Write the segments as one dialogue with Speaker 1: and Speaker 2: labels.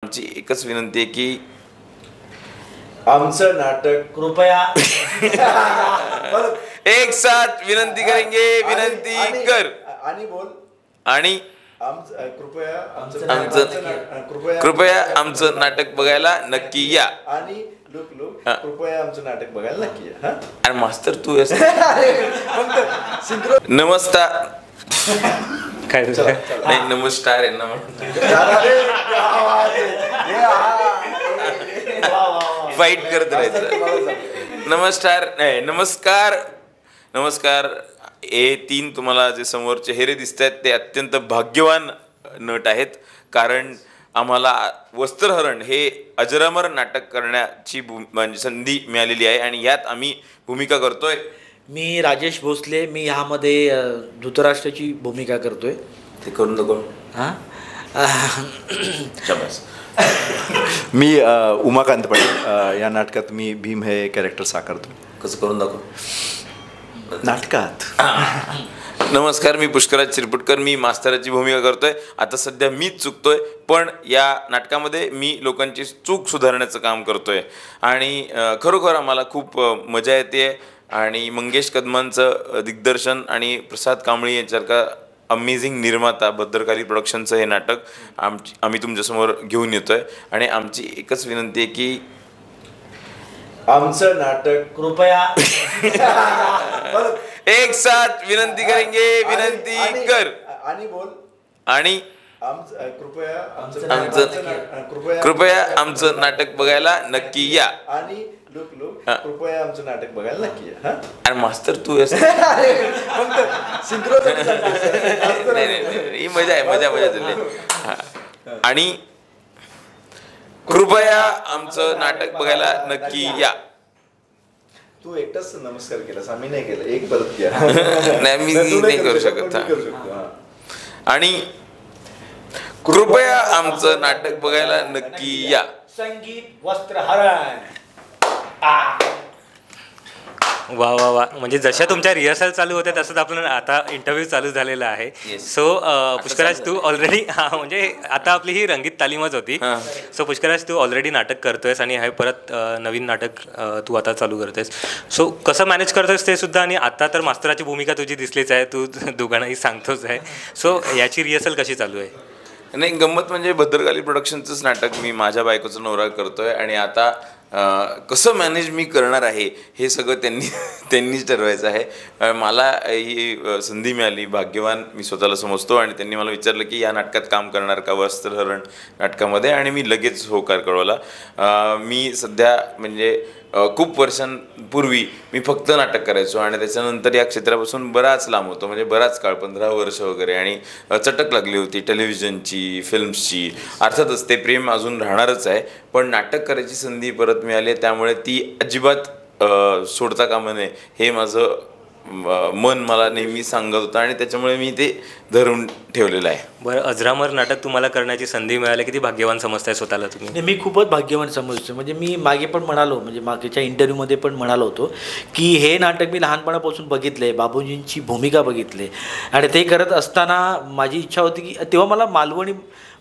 Speaker 1: आमची एकच विनंती आहे की
Speaker 2: आमचं नाटक
Speaker 3: कृपया
Speaker 1: एक साथ विनंती करेंगे, विनंती कर
Speaker 2: आणि बोल
Speaker 1: आणि
Speaker 2: कृपया
Speaker 1: आमचं नाटक बघायला नक्की या
Speaker 2: आणि कृपया आमचं नाटक बघायला नक्की या.
Speaker 1: आणि मास्तर तू नमस्कार
Speaker 4: काय
Speaker 1: नाही नमस्कार आहे ना फाईट करत राहायचं. नमस्कार हे तीन तुम्हाला जे समोर चेहरे दिसत आहेत ते अत्यंत भाग्यवान नट आहेत, कारण आम्हाला वस्त्रहरण हे अजरामर नाटक करण्याची संधी मिळालेली आहे आणि यात आम्ही भूमिका करतोय.
Speaker 3: मी राजेश भोसले, मी ह्यामध्ये धृतराष्ट्राची भूमिका करतोय.
Speaker 1: ते करून दाखव.
Speaker 2: मी उमाकांत पाटील, या नाटकात मी भीम हे कॅरेक्टर साकारतो.
Speaker 1: कसं करून दाखव
Speaker 2: नाटकात.
Speaker 1: नमस्कार, मी पुष्कराज चिरपुटकर, मी मास्तराची भूमिका करतोय. आता सध्या मीच चुकतोय, पण या नाटकामध्ये मी लोकांची चूक सुधारण्याचं काम करतोय आणि खरोखर आम्हाला खूप मजा येते. आणि मंगेश कदमांचं दिग्दर्शन आणि प्रसाद कांबळी यांच्यासारखा अमेझिंग निर्माता भद्रकाली प्रोडक्शनचं हे नाटक आम्ही तुमच्यासमोर घेऊन येतोय. आणि आमची एकच विनंती आहे की
Speaker 2: आमचं नाटक
Speaker 3: कृपया
Speaker 1: एक साथ विनंती करेंगे, विनंती कर
Speaker 2: आणि बोल
Speaker 1: आणि
Speaker 2: कृपया
Speaker 1: आमचं नाटक बघायला नक्की या.
Speaker 2: आणि कृपया आमचं नाटक बघायला नक्की या.
Speaker 1: आणि मास्तर तू ही मजा आहे, मजा झाली. आणि कृपया आमचं नाटक बघायला नक्की या.
Speaker 2: तू एकटाच नमस्कार केलास, आम्ही नाही केलं. एक परत घ्या.
Speaker 1: नाही मी नाही करू शकत. आणि कृपया आमचं नाटक बघायला नक्की या.
Speaker 3: संगीत वस्त्रहरण.
Speaker 4: वा वा वा, म्हणजे जशा तुमच्या रिहर्सल चालू होत्या तसंच आपण आता इंटरव्ह्यू चालू झालेला आहे. सो पुष्कराज तू ऑलरेडी म्हणजे आता आपली ही रंगीत तालीमच होती. सो पुष्कराज तू ऑलरेडी नाटक करतोयस आणि हे परत नवीन नाटक तू आता चालू करतोयस. सो कसं मॅनेज करतोयस ते सुद्धा, आणि आता तर मास्तराची भूमिका तुझी दिसलीच आहे, तू दोघांनाही सांगतोच आहे. सो याची रिहर्सल कशी चालू आहे?
Speaker 1: नाही, गंमत म्हणजे भद्रकाली प्रोडक्शनचंच नाटक मी माझ्या बायकोचा नवरा करतोय आणि आता कसं मॅनेज मी करणार आहे हे सगळं त्यांनीच ठरवायचं आहे. मला ही संधी मिळाली, भाग्यवान मी स्वतःला समजतो. आणि त्यांनी मला विचारलं की या नाटकात काम करणार का, वस्त्रहरण नाटकामध्ये, आणि मी लगेच होकार कळवला. मी सध्या म्हणजे खूप वर्षांपूर्वी मी फक्त नाटक करायचो आणि त्याच्यानंतर या क्षेत्रापासून बराच लांब होतो, म्हणजे बराच काळ 15 वर्ष वगैरे, आणि चटक लागली होती टेलिव्हिजनची, फिल्म्सची. अर्थातच ते प्रेम अजून राहणारच आहे, पण नाटक करायची संधी परत मिळाली आहे, त्यामुळे ती अजिबात सोडता कामा नये हे माझं मन मला नेहमी सांगत होतं आणि त्याच्यामुळे मी ते धरून ठेवलेलं आहे.
Speaker 4: बरं, अजरामर नाटक तुम्हाला करण्याची संधी मिळाली, किती भाग्यवान समजताय स्वतःला तुम्ही?
Speaker 3: मी खूपच भाग्यवान समजतो. म्हणजे मी मागे पण म्हणालो, म्हणजे मागेच्या इंटरव्ह्यूमध्ये पण म्हणालो होतो की हे नाटक मी लहानपणापासून बघितलं आहे, बाबूजींची भूमिका बघितली आणि ते करत असताना माझी इच्छा होती की तेव्हा मला मालवणी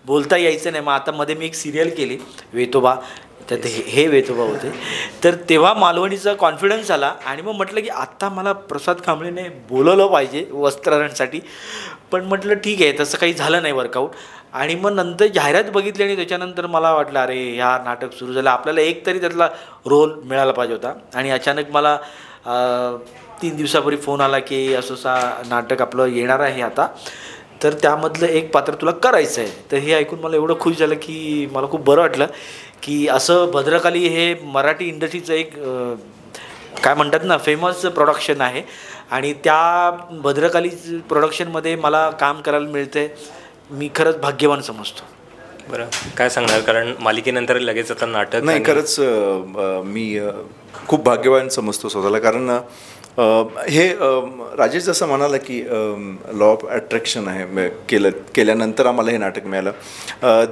Speaker 3: बोलता यायचं नाही. मग आता मध्ये मी एक सिरियल केली वेतोबा, त्यात हे वेतोबा होते, तर तेव्हा मालवणीचा कॉन्फिडन्स आला आणि मग म्हटलं की आत्ता मला प्रसाद कांबळेने बोलवलं पाहिजे वस्त्रहरणसाठी. पण म्हटलं ठीक आहे, तसं काही झालं नाही वर्कआउट. आणि मग नंतर जाहिरात बघितली आणि त्याच्यानंतर मला वाटलं अरे ह्या नाटक सुरू झालं, आपल्याला एक तरी त्यातला रोल मिळाला पाहिजे होता. आणि अचानक मला 3 दिवसापूर्वी फोन आला की असं नाटक आपलं येणार आहे आता, तर त्यामधलं एक पात्र तुला करायचं आहे. तर हे ऐकून मला एवढं खुश झालं की मला खूप बरं वाटलं की असं भद्रकाली हे मराठी इंडस्ट्रीचं एक काय म्हणतात ना फेमस प्रोडक्शन आहे आणि त्या भद्रकाली प्रोडक्शनमध्ये मला काम करायला मिळतं आहे. मी खरंच भाग्यवान समजतो.
Speaker 4: बरं, काय सांगणार, कारण मालिकेनंतर लगेच आता नाटक?
Speaker 2: नाही, खरंच मी खूप भाग्यवान समजतो स्वतःला, कारण हे राजेश जसं म्हणाला की लॉ ऑफ अट्रॅक्शन आहे, केल्यानंतर आम्हाला हे नाटक मिळालं.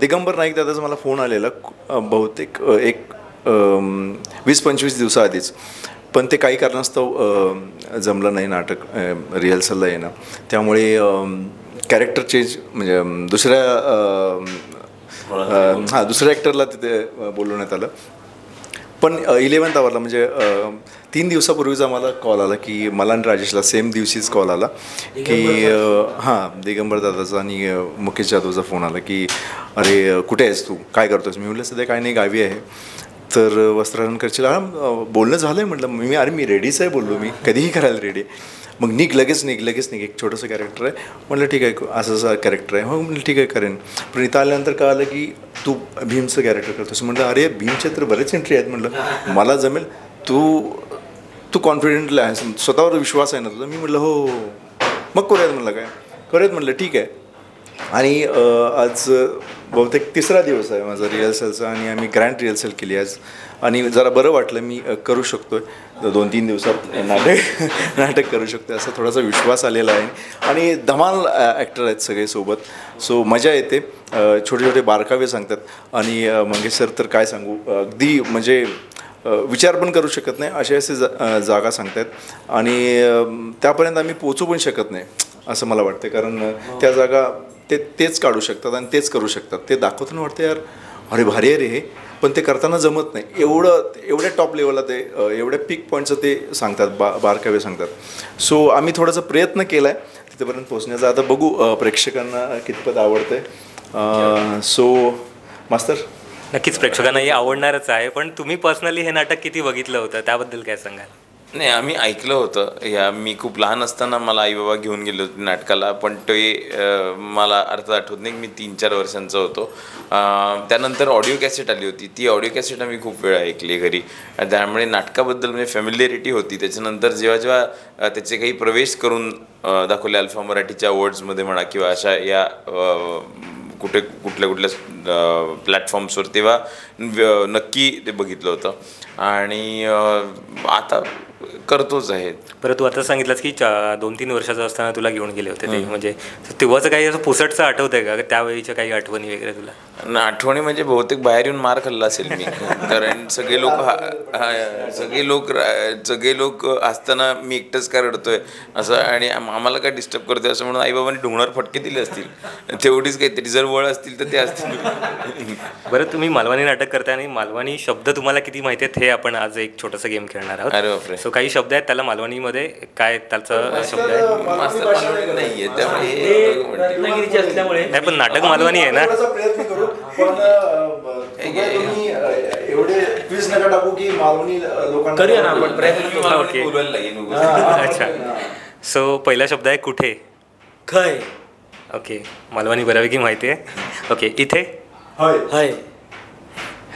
Speaker 2: दिगंबर नाईक दादाचा मला फोन आलेला बहुतेक एक 20-25 दिवसाआधीच, पण ते काही कारणास्तव जमलं नाही नाटक रिहर्सलला येणं. त्यामुळे कॅरेक्टर चेंज म्हणजे दुसऱ्या हां दुसऱ्या ॲक्टरला तिथे बोलवण्यात आलं. पण 11th आवरला म्हणजे 3 दिवसापूर्वीचा मला कॉल आला की मला आणि राजेशला सेम दिवशीच कॉल आला की हां दिगंबर दादाचा आणि मुकेश जाधवचा फोन आला की अरे कुठे आहेस तू, काय करतोस? मी म्हटलं सध्या काय नाही, गावी आहे. तर वस्त्रहरण करशील? बोलणं झालं आहे म्हटलं. मी रेडीच आहे बोललो, मी कधीही करायला रेडी. मग लगेच निघ एक छोटंसं कॅरेक्टर आहे. म्हटलं ठीक आहे, असं कॅरेक्टर आहे. हो म्हटलं ठीक आहे करेन. पण इथं आल्यानंतर कळालं की तू भीमचं कॅरेक्टर करतोस. म्हटलं अरे भीमचे तर बरेच एंट्री आहेत. म्हटलं मला जमेल, तू कॉन्फिडेंटली आहेस, स्वतःवर विश्वास आहे ना तुझा? मी म्हटलं हो. मग करूयात म्हटलं, काय करूयात म्हटलं ठीक आहे. आणि आज बहुतेक 3रा दिवस आहे माझा रिहर्सलचा आणि आम्ही ग्रँड रिहर्सल केली आज. आणि जरा बरं वाटलं, मी करू शकतो आहे 2-3 दिवसात नाटक करू शकतो असा थोडासा विश्वास आलेला आहे. आणि धमाल ॲक्टर आहेत सगळे सोबत, सो मजा येते. छोटे छोटे बारकावे सांगतात आणि मंगेश सर तर काय सांगू, अगदी म्हणजे विचार पण करू शकत नाही असे जागा सांगतात. आणि त्यापर्यंत आम्ही पोचू पण शकत नाही असं मला वाटतं, कारण त्या जागा तेच काढू शकतात आणि तेच करू शकतात. ते दाखवताना वाटतं यार अरे भारी आहे रे हे, पण ते करताना जमत नाही. एवढ्या टॉप लेवलला ते एवढ्या पीक पॉईंटचं ते सांगतात, बारकावे सांगतात. सो आम्ही थोडासा प्रयत्न केला आहे तिथेपर्यंत पोचण्याचा. आता बघू प्रेक्षकांना कितपत आवडतं आहे. सो मास्तर,
Speaker 4: नक्कीच प्रेक्षकांना हे आवडणारच आहे. पण तुम्ही पर्सनली हे नाटक किती बघितलं होतं, त्याबद्दल काय सांगाल?
Speaker 1: नाही, आम्ही ऐकलं होतं. मी खूप लहान असताना मला आईबाबा घेऊन गेले होते नाटकाला, पण ते मला अर्थ आठवत नाही. मी 3-4 वर्षांचा होतो. त्यानंतर ऑडिओ कॅसेट आली होती. ती ऑडिओ कॅसेट आम्ही खूप वेळा ऐकली घरी. त्यामुळे नाटकाबद्दल म्हणजे फॅमिलिअरिटी होती. त्याच्यानंतर जेव्हा त्याचे काही प्रवेश करून दाखवले अल्फा मराठीच्या अवॉर्ड्समध्ये म्हणा किंवा अशा या कुठल्या प्लॅटफॉर्म्सवर, तेव्हा नक्की ते बघितलं होतं. आणि आता करतोच आहे.
Speaker 4: बरं, तू आता सांगितलंस की 2-3 वर्षाचं असताना तुला घेऊन गेले होते ते, म्हणजे तेव्हाचं काही असं पुसटचं आठवतंय का, त्यावेळीच्या काही आठवणी वगैरे तुला?
Speaker 1: आठवणी म्हणजे बहुतेक बाहेर येऊन मार खाल्ला असेल मी, कारण सगळे लोक असताना मी एकटंच का रडतोय असं, आणि आम्हाला काय डिस्टर्ब करतोय असं म्हणून आईबाबांनी ढुंगणावर फटके दिले असतील. तेवढीच काहीतरी, जर वळ असतील तर ते असतील.
Speaker 4: बरं, तुम्ही मालवणी नाटक करताय आणि मालवणी शब्द तुम्हाला किती माहिती आहेत हे आपण आज एक छोटंसं गेम खेळणार आहोत.
Speaker 1: अरे बापरे.
Speaker 4: सो काही शब्द आहेत, त्याला मालवणीमध्ये काय त्याचा शब्द आहे
Speaker 1: नाहीये, त्यामुळे
Speaker 3: रत्नागिरीची असल्यामुळे
Speaker 4: नाही, पण नाटक मालवणी आहे ना.
Speaker 2: प्रयत्न करू, पण एवढे क्विज नका टाकू की मालवणी लोकांना
Speaker 3: करूया ना आपण प्रयत्न.
Speaker 4: ओके, अच्छा. सो पहिला शब्द आहे कुठे.
Speaker 3: खय.
Speaker 4: ओके, मालवणी बऱ्यापैकी माहिती आहे. ओके, इथे.
Speaker 2: हय.
Speaker 3: हय.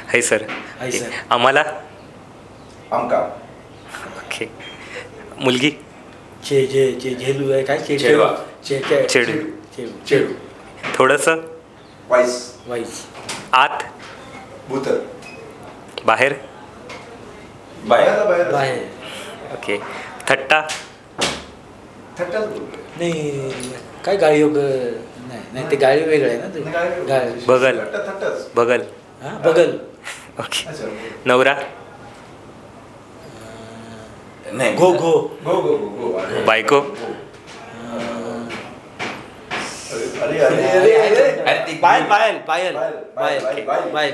Speaker 4: Hi sir.
Speaker 3: Hi sir.
Speaker 4: आम्हाला.
Speaker 2: आमका.
Speaker 4: ओके, मुलगी.
Speaker 3: झेलू आहे काय, चेडू.
Speaker 4: थोडंसं.
Speaker 3: वाईस.
Speaker 4: आत.
Speaker 2: भूतर.
Speaker 4: बाहेर.
Speaker 3: बाहेर.
Speaker 4: ओके, थट्टा.
Speaker 3: नाही, काय गाळयोग नाही, ते गाळी वेगळं आहे ना ते.
Speaker 4: बगल.
Speaker 3: हां, बगल.
Speaker 4: ओके, नवरा.
Speaker 1: नाही,
Speaker 3: घो.
Speaker 4: बायको.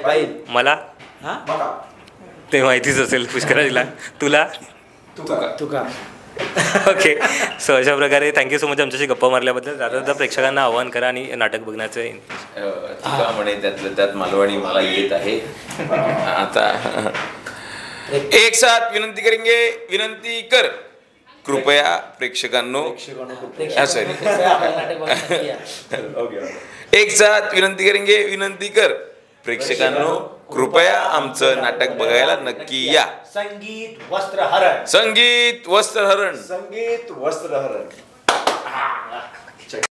Speaker 3: पायल.
Speaker 4: मला. ते माहितीच असेल पुष्कराजीला. तुला.
Speaker 3: तुका.
Speaker 4: ओके, सो अशा प्रकारे थँक्यू सो मच आमच्याशी गप्पा मारल्याबद्दल. जाता प्रेक्षकांना आवाहन करा आणि नाटक बघण्याचं.
Speaker 1: तुका म्हणे त्यातलं त्यात मालवणी मला येत आहे. आता एक साथ विनंती करेंगे, विनंती कर कृपया प्रेक्षकांनो. सॉरी, एक साथ विनंती करेंगे, विनंती कर प्रेक्षकांनो, कृपया आमचं नाटक बघायला नक्की या.
Speaker 3: संगीत वस्त्रहरण.
Speaker 1: संगीत वस्त्रहरण.
Speaker 2: संगीत वस्त्रहरण.